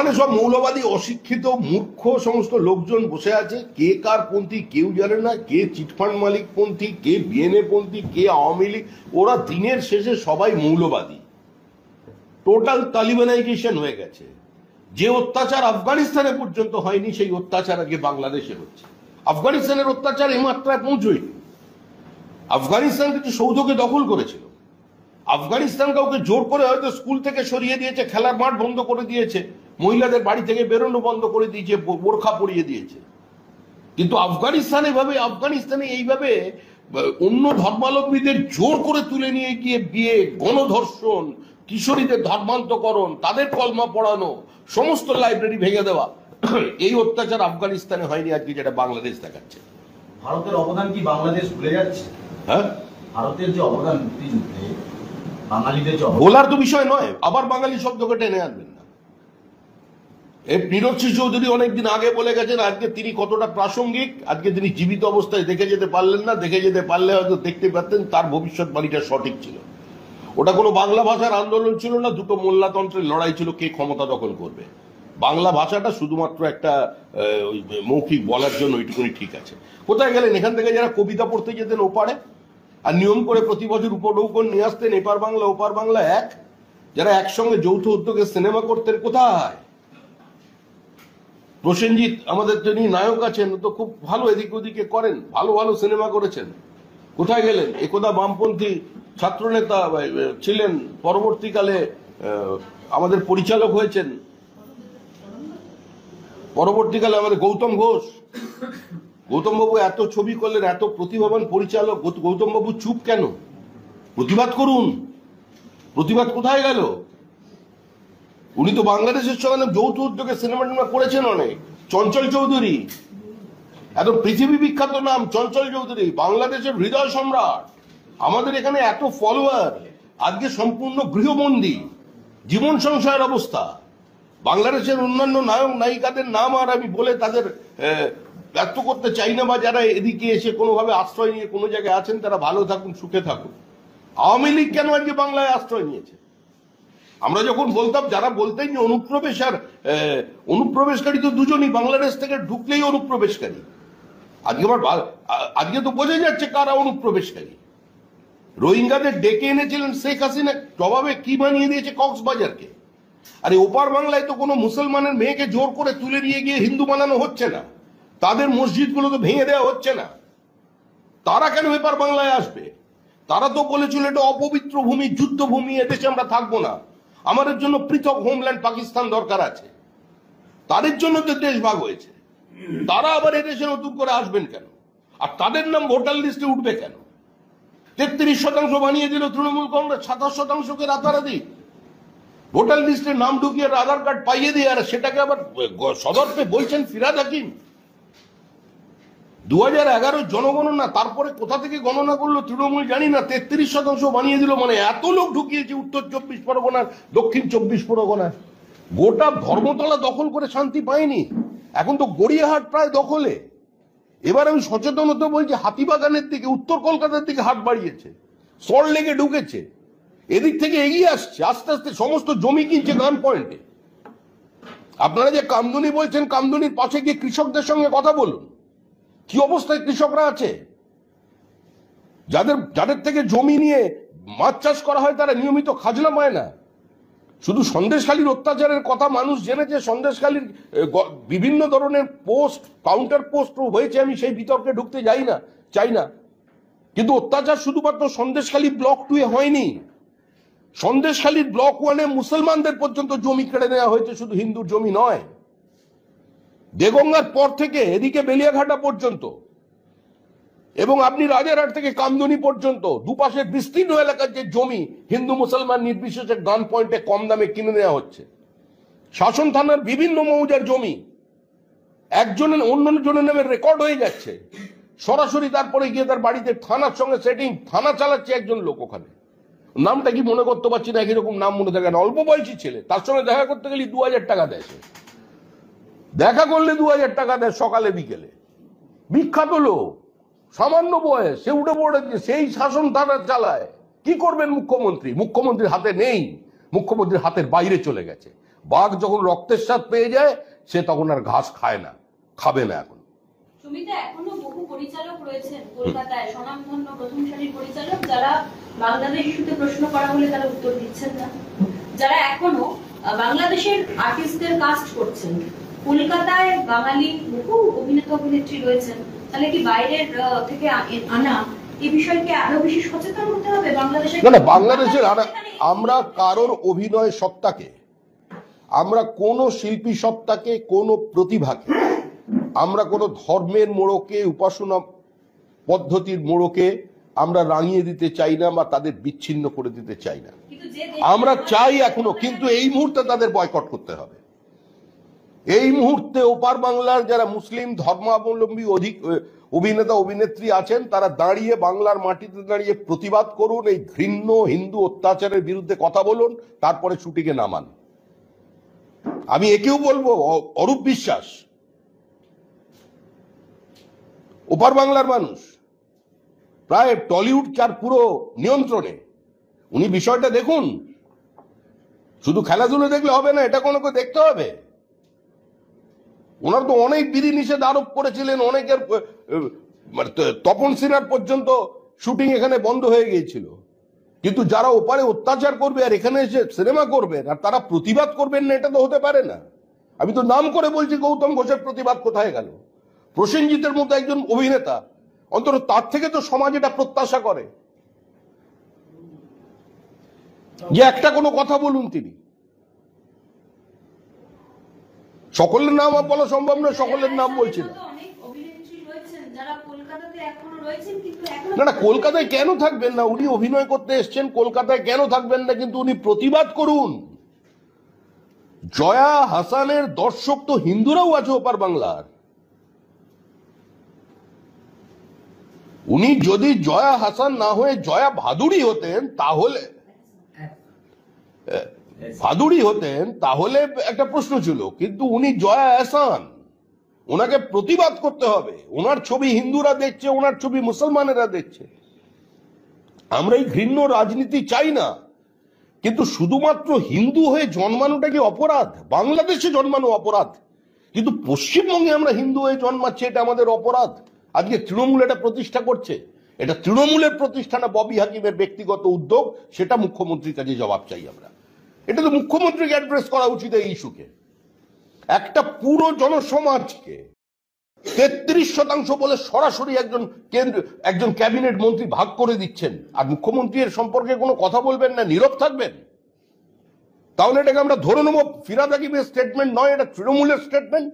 ওখানে সব মৌলবাদী অশিক্ষিত মূর্খ সমস্ত লোকজন বসে আছে, কে কার পন্থী কেউ জানে না, কে চিটফান্ড মালিক পন্থী, কে বিএনএ পন্থী, কে আওয়ামী লীগ। ওরা দিনের শেষে সবাই মৌলবাদী, টোটাল তালিবানাইজেশন হয়ে গেছে। যে অত্যাচার আফগানিস্তানে পর্যন্ত হয়নি সেই অত্যাচার আগে বাংলাদেশে হচ্ছে। আফগানিস্তানের অত্যাচার এই মাত্রায় পৌঁছয়নি। আফগানিস্তান কিন্তু সৌধকে দখল করেছিল। আফগানিস্তান কাউকে জোর করে হয়তো স্কুল থেকে সরিয়ে দিয়েছে, খেলার মাঠ বন্ধ করে দিয়েছে, মহিলাদের বাড়ি থেকে বেরোনো বন্ধ করে দিয়েছে, বোরখা পরিয়ে দিয়েছে। কিন্তু আফগানিস্তানে এইভাবে অন্য ধর্মাবলম্বীদের জোর করে তুলে নিয়ে গিয়ে বিয়ে, গণধর্ষণ, কিশোরীদের ধর্মান্তকরণ, তাদের কলমা পড়ানো, সমস্ত লাইব্রেরি ভেঙে দেওয়া, এই অত্যাচার আফগানিস্তানে হয়নি আজকে যেটা বাংলাদেশ দেখাচ্ছে। ভারতের অবদান কি বাংলাদেশ ভুলে যাচ্ছে? হ্যাঁ, ভারতের যে অবদান মুক্তিযুদ্ধে বাঙালিদের যে বলার তো বিষয় নয়, আবার বাঙালি শব্দকে টেনে আনবেন না। এই নীরজ চৌধুরী অনেকদিন আগে বলে গেছেন, আজকে তিনি কতটা প্রাসঙ্গিক। আজকে তিনি জীবিত অবস্থায় দেখে যেতে পারলেন না, দেখে যেতে পারলে হয়তো দেখতে পারতেন তার ভবিষ্যৎবাণীটা সঠিক ছিল। ওটা কোনো বাংলা ভাষার আন্দোলন ছিল না, দুটো মোল্লাতন্ত্রের লড়াই ছিল কে ক্ষমতা দখল করবে। বাংলা ভাষাটা শুধুমাত্র একটা মৌখিক বলার জন্য, ওইটুকুনি ঠিক আছে। কোথায় গেলেন? এখান থেকে যারা কবিতা পড়তে যেতেন ওপারে, আর নিয়ম করে প্রতি বছর উপনৌকন নিয়ে আসতেন, এপার বাংলা ওপার বাংলা এক, যারা একসঙ্গে যৌথ উদ্যোগে সিনেমা করতেন, কোথায়? প্রসেনজিৎ আমাদের যিনি নায়ক আছেন, তো খুব ভালো এদিক ওদিকে করেন, ভালো ভালো সিনেমা করেছেন, কোথায় গেলেন? একদা বামপন্থী ছাত্রনেতা ছিলেন, পরবর্তীকালে আমাদের পরিচালক হয়েছেন, পরবর্তীকালে আমাদের গৌতম ঘোষ। গৌতমবাবু এত ছবি করলেন, এত প্রতিভাবান পরিচালক, গৌতমবাবু চুপ কেন? প্রতিবাদ করুন। প্রতিবাদ কোথায় গেল? উনি তো বাংলাদেশের সঙ্গে যৌথ উদ্যোগে সিনেমা করেছেন অনেক। চঞ্চল চৌধুরী, এত পৃথিবী বিখ্যাত নাম চঞ্চল চৌধুরী, বাংলাদেশের হৃদয় সম্রাট। আমাদের এখানে এত ফলোয়ার, আজকে সম্পূর্ণ গৃহবন্দী, জীবন সংশয়ের অবস্থা। বাংলাদেশের অন্যান্য নায়ক নায়িকাদের নাম আর আমি বলে তাদের ব্যক্ত করতে চাই না, বা যারা এদিকে এসে কোনোভাবে আশ্রয় নিয়ে কোনো জায়গায় আছেন তারা ভালো থাকুন, সুখে থাকুন। আওয়ামী লীগ কেন আজকে বাংলায় আশ্রয় নিয়েছে? আমরা যখন বলতাম, যারা বলতেন যে অনুপ্রবেশ আর অনুপ্রবেশকারী তো দুজনই, বাংলাদেশ থেকে ঢুকলেই অনুপ্রবেশকারী। আজকে তো বোঝা যাচ্ছে কারা অনুপ্রবেশকারী। রোহিঙ্গাদের ডেকে এনেছিলেন শেখ হাসিনা, জবাবে কি বানিয়ে দিয়েছে? কক্সবাজারকে। আরে ওপার বাংলায় তো কোনো মুসলমানের মেয়েকে জোর করে তুলে নিয়ে গিয়ে হিন্দু বানানো হচ্ছে না, তাদের মসজিদগুলো তো ভেঙে দেওয়া হচ্ছে না। তারা কেন এপার বাংলায় আসবে? তারা তো বলেছিল এটা অপবিত্র ভূমি, যুদ্ধভূমি, এদেশে আমরা থাকবো না, আমাদের জন্য পৃথক হোমল্যান্ড পাকিস্তান দরকার আছে। তাদের জন্য তো দেশ ভাগ হয়েছে। তারা আবার এদেশে নতুন করে আসবেন কেন? আর তাদের নাম ভোটার লিস্টে উঠবে কেন? 33% বানিয়ে দিল তৃণমূল কংগ্রেস, 27%কে রাতারাতি ভোটার লিস্টে নাম ঢুকিয়ে আধার কার্ড পাইয়ে দিয়ে, আর সেটাকে আবার সদর্পে বলছেন ফিরাদ হাকিম। 2011 জনগণনা, তারপরে কোথা থেকে গণনা করলো তৃণমূল জানি না, 33% বানিয়ে দিল। মানে এত লোক ঢুকিয়েছে উত্তর 24 পরগনার, দক্ষিণ 24 পরগনার। গোটা ধর্মতলা দখল করে শান্তি পায়নি, এখন তো গড়িয়াহাট প্রায় দখলে। এবার আমি সচেতনতা বলছি, হাতিবাগানের দিকে, উত্তর কলকাতার দিকে হাট বাড়িয়েছে, সল্ট লেকে ঢুকেছে, এদিক থেকে এগিয়ে আসছে, আস্তে আস্তে সমস্ত জমি কিনছে গান পয়েন্টে। আপনারা যে কামদুনি বলছেন, কামদুনির পাশে গিয়ে কৃষকদের সঙ্গে কথা বলুন, কি অবস্থায় কৃষকরা আছে। যাদের থেকে জমি নিয়ে মাছ চাষ করা হয় তারা নিয়মিত খাজনা পায় না। শুধু সন্দেশখালীর অত্যাচারের কথা মানুষ জেনেছে, সন্দেশখালীর বিভিন্ন ধরনের পোস্ট, কাউন্টার পোস্ট হয়েছে, আমি সেই বিতর্কে ঢুকতে চাই না। কিন্তু অত্যাচার শুধুমাত্র সন্দেশখালী ব্লক 2 হয়নি, সন্দেশখালীর ব্লক 1 মুসলমানদের পর্যন্ত জমি কেড়ে নেওয়া হয়েছে, শুধু হিন্দুর জমি নয়। দেগঙ্গার পর থেকে এদিকে বেলিয়াঘাটা পর্যন্ত, এবং আপনি রাজারহাট থেকে কামদুনি পর্যন্ত দুপাশের বিস্তীর্ণ এলাকার যে জমি হিন্দু মুসলমান নির্বিশেষে গান পয়েন্টে কম দামে কিনে নেওয়া হচ্ছে। শাসন থানার বিভিন্ন মৌজার জমি একজনের অন্য জনের নামে রেকর্ড হয়ে যাচ্ছে, সরাসরি তারপরে গিয়ে তার বাড়িতে থানার সঙ্গে সেটিং, থানা চালাচ্ছে একজন লোক। ওখানে নামটা কি মনে করতে পারছি না, এরকম নাম মনে থাকে না, অল্প বয়সী ছেলে, তার সঙ্গে দেখা করতে গেলে 2000 টাকা দেয়। দেখা করলে 2000 টাকা দেয় সকালে বিকেলে। বিখ্যাত লোক, সামান্য বয়স, সে উঠে পড়েছে, সেই শাসন তারা চালায়। কি করবেন মুখ্যমন্ত্রী? মুখ্যমন্ত্রীর হাতে নেই, মুখ্যমন্ত্রীর হাতের বাইরে চলে গেছে। বাঘ যখন রক্তের স্বাদ পেয়ে যায় সে তখন আর ঘাস খায় না, খাবে না। এখন সুমিতা, এখনো বহু পরিচালক রয়েছেন কলকাতায়, স্বনামধন্য প্রথম সারির পরিচালক, যারা বাংলাদেশ ইস্যুতে প্রশ্ন করা হলে তারা উত্তর দিচ্ছেন না, যারা এখনো বাংলাদেশের আর্টিস্টদের কাস্ট করছেন। কলকাতায় বাঙালি বহু অভিনেতা অভিনেত্রী রয়েছেন, তাহলে কি বাইরের থেকে আনা এই বিষয়কে আরো বেশি সচেতন হতে হবে বাংলাদেশের? না, বাংলাদেশের আমরা কারোর অভিনয় সত্তাকে, আমরা কোন শিল্পী সত্তাকে, কোন প্রতিভাকে, আমরা কোন ধর্মের মোড়কে, উপাসনা পদ্ধতির মোড়কে আমরা রাঙিয়ে দিতে চাই না বা তাদের বিচ্ছিন্ন করে দিতে চাই না। আমরা চাই এখনো, কিন্তু এই মুহূর্তে তাদের বয়কট করতে হবে। এই মুহূর্তে ওপার বাংলার যারা মুসলিম ধর্মাবলম্বী অভিনেতা অভিনেত্রী আছেন তারা দাঁড়িয়ে বাংলার মাটিতে দাঁড়িয়ে প্রতিবাদ করুন, এই ঘৃণ্য হিন্দু অত্যাচারের বিরুদ্ধে কথা বলুন, তারপরে ছুটিকে নামান। আমি একেও বলবো অরূপ বিশ্বাস ওপার বাংলার মানুষ, প্রায় টলিউড যার পুরো নিয়ন্ত্রণে, উনি বিষয়টা দেখুন। শুধু খেলাধুলো দেখলে হবে না, এটা কোনো দেখতে হবে। ওনার তো অনেক বিধি নিষেধ আরোপ করেছিলেন, অনেকের তপন সিনহার পর্যন্ত শুটিং এখানে বন্ধ হয়ে গিয়েছিল, কিন্তু যারা ওপারে অত্যাচার করবে আর এখানে এসে সিনেমা করবেন আর তারা প্রতিবাদ করবেন না, এটা তো হতে পারে না। আমি তো নাম করে বলছি, গৌতম ঘোষের প্রতিবাদ কোথায় গেল? প্রসেনজিতের মতো একজন অভিনেতা, অন্তত তার থেকে তো সমাজ এটা প্রত্যাশা করে যে একটা কোনো কথা বলুন তিনি। সকলের নাম বলা সম্ভব নয়, সকলের নাম বলছি না। না না, কলকাতায় কেন থাকবেন না? উনি অভিনয় করতে এসছেন, কলকাতায় কেন থাকবেন না? কিন্তু উনি প্রতিবাদ করুন। জয়া হাসানের দর্শক তো হিন্দুরাও আছে ওপার বাংলার। উনি যদি জয়া হাসান না হয়ে জয়া ভাদুড়ি হতেন তাহলে একটা প্রশ্ন ছিল, কিন্তু উনি জয়া আহসান, ওনাকে প্রতিবাদ করতে হবে। ওনার ছবি হিন্দুরা দেখছে, ওনার ছবি মুসলমানেরা দেখছে। আমরা এই ঘৃণ্য রাজনীতি চাই না, কিন্তু শুধুমাত্র হিন্দু হয়ে জন্মানোটা কি অপরাধ? বাংলাদেশে জন্মানো অপরাধ, কিন্তু পশ্চিমবঙ্গে আমরা হিন্দু হয়ে জন্মাচ্ছি, এটা আমাদের অপরাধ। আজকে তৃণমূল এটা প্রতিষ্ঠা করছে, এটা তৃণমূলের প্রতিষ্ঠা না ববি হাকিমের ব্যক্তিগত উদ্যোগ, সেটা মুখ্যমন্ত্রীর কাছে জবাব চাই আমরা। এটা তো মুখ্যমন্ত্রীকে অ্যাড্রেস করা উচিত এই ইস্যুকে। একটা পুরো জনসমাজকে 33% বলে সরাসরি একজন ক্যাবিনেট মন্ত্রী ভাগ করে দিচ্ছেন, আর মুখ্যমন্ত্রী এর সম্পর্কে কোনো কথা বলবেন না, নীরব থাকবেন? তাহলে এটাকে আমরা ধরে নেব ফিরাদ হাকিমের স্টেটমেন্ট নয়, এটা তৃণমূলের স্টেটমেন্ট।